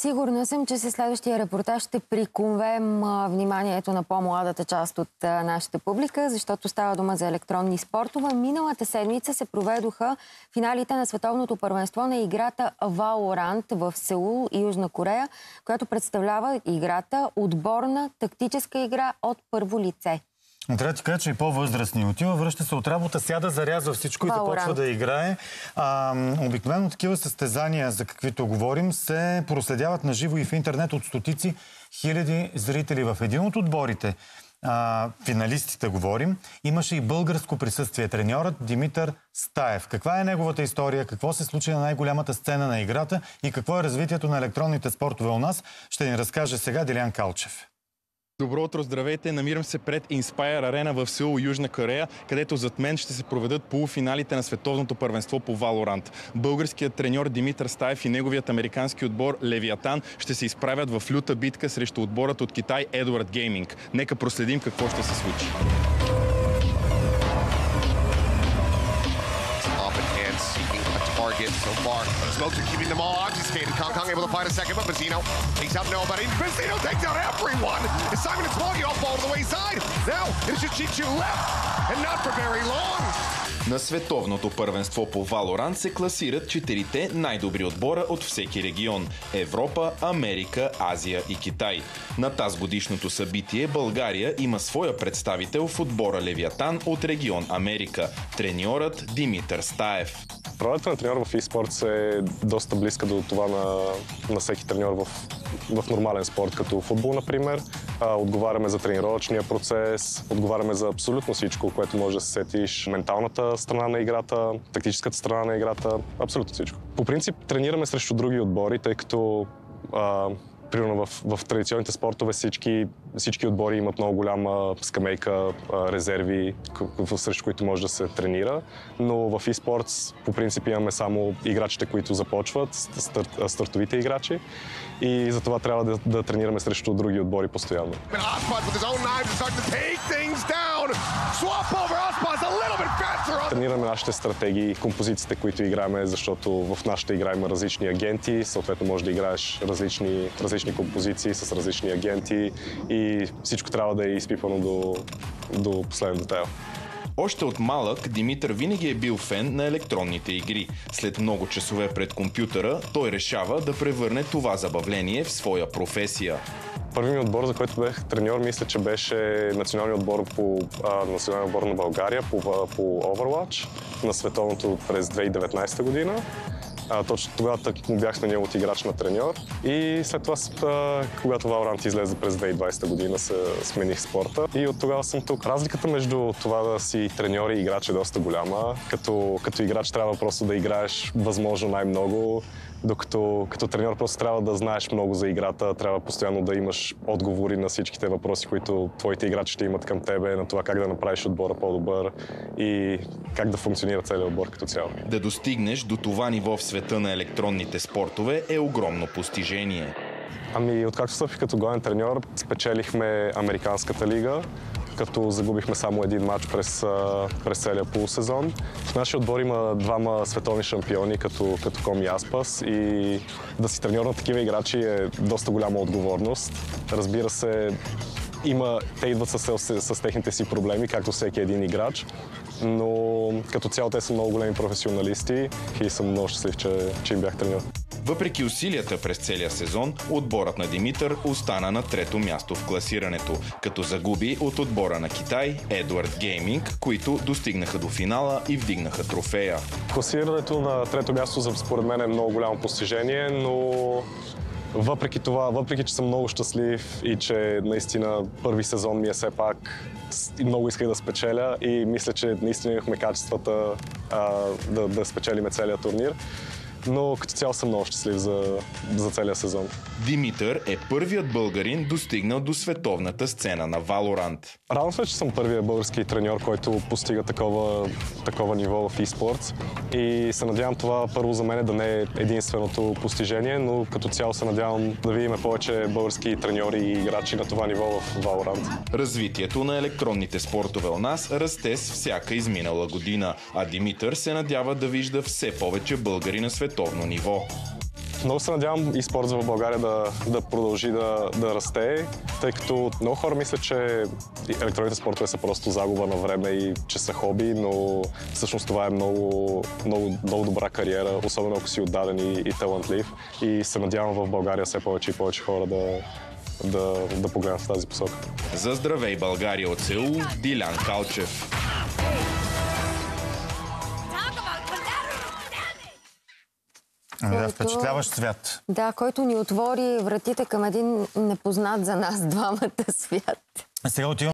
Сигурна съм, че със следващия репортаж ще приковем вниманието на по-младата част от нашата публика, защото става дума за електронни спортове. Миналата седмица се проведоха финалите на световното първенство на играта Valorant в Сеул, Южна Корея, която представлява играта отборна тактическа игра от първо лице. Трябва да ти кажа, че и по-възрастни отива, връща се от работа, сяда, зарязва всичко и започва да играе. Обикновено такива състезания, за каквито говорим, се проследяват на живо и в интернет от стотици хиляди зрители. В един от отборите, финалистите говорим, имаше и българско присъствие. Треньорът Димитър Стаев. Каква е неговата история, какво се случи на най-голямата сцена на играта и какво е развитието на електронните спортове у нас, ще ни разкаже сега Дилян Калчев. Добро утро, здравейте! Намирам се пред Inspire Arena в Сеул, Южна Корея, където зад мен ще се проведат полуфиналите на световното първенство по Valorant. Българският треньор Димитър Стаев и неговият американски отбор Левиатан ще се изправят в люта битка срещу отборът от Китай Edward Gaming. Нека проследим какво ще се случи. So far, Smokes are keeping them all obfuscated. Kong Kong able to find a second, but Bazzino takes out nobody. Bazzino takes out everyone. And Simon and Smoggy all fall to the wayside. Now, it's just Chichu left, and not for very long. На световното първенство по Valorant се класират 4-те най-добри отбора от всеки регион – Европа, Америка, Азия и Китай. На тазгодишното събитие България има своя представител в отбора Левиатан от регион Америка – треньорът Димитър Стаев. Ролята на треньор в eSports е доста близка до това на всеки треньор в нормален спорт, като футбол, например. Отговаряме за тренировъчния процес, отговаряме за абсолютно всичко, което може да се сетиш. Менталната страна на играта, тактическата страна на играта, абсолютно всичко. По принцип тренираме срещу други отбори, тъй като примерно в традиционните спортове всички отбори имат много голяма скамейка, резерви, срещу които може да се тренира, но в eSports по принцип имаме само играчите, които започват, стартовите играчи, и затова трябва да тренираме срещу други отбори постоянно. Тренираме нашите стратегии, композициите, които играем, защото в нашата игра има различни агенти, съответно може да играеш различни композиции с различни агенти и всичко трябва да е изпипано до последен детайл. Още от малък Димитър винаги е бил фен на електронните игри. След много часове пред компютъра, той решава да превърне това забавление в своя професия. Първият ми отбор, за който бях треньор, мисля, че беше националният отбор на България по Overwatch на световното през 2019 година. Точно тогава му бях сменил от играч на треньор и след това, когато Valorant излезе през 2020 година, се смених спорта и от тогава съм тук. Разликата между това да си треньор и играч е доста голяма. Като играч трябва просто да играеш възможно най-много, докато като треньор просто трябва да знаеш много за играта, трябва постоянно да имаш отговори на всичките въпроси, които твоите играчи ще имат към тебе, на това как да направиш отбора по-добър и как да функционира целият отбор като цяло. Да достигнеш до това ниво в света на електронните спортове е огромно постижение. Откакто стъпих като главен треньор, спечелихме Американската лига, като загубихме само един матч през целия полусезон. В нашия отбор има двама световни шампиони, като Ком и Аспас, и да си треньор на такива играчи е доста голяма отговорност. Разбира се, те идват с техните си проблеми, както всеки един играч, но като цяло те са много големи професионалисти и съм много щастлив, че им бях треньор. Въпреки усилията през целия сезон, отборът на Димитър остана на трето място в класирането, като загуби от отбора на Китай Edward Gaming, които достигнаха до финала и вдигнаха трофея. Класирането на трето място според мен е много голямо постижение, но въпреки това, въпреки че съм много щастлив и че наистина първи сезон ми е все пак, много исках да спечеля и мисля, че наистина имахме качествата да спечелиме целият турнир. Но като цяло съм много щастлив за целия сезон. Димитър е първият българин, достигнал до световната сцена на Valorant. Радвам се, че съм първият български треньор, който постига такова ниво в eSports. И се надявам това първо за мен да не е единственото постижение, но като цяло се надявам да видим повече български треньори и играчи на това ниво в Valorant. Развитието на електронните спортове у нас расте с всяка изминала година, а Димитър се надява да вижда все повече българи на световно ниво. Много се надявам и спорт в България да продължи да расте, тъй като много хора мислят, че електронните спортове са просто загуба на време и че са хоби, но всъщност това е много добра кариера, особено ако си отдаден и талантлив. И се надявам в България все повече и повече хора да погледнат в тази посока. За Здравей България от Сеул, Дилян Калчев. Впечатляващ свят. Да, който ни отвори вратите към един непознат за нас двамата свят. Сега отивам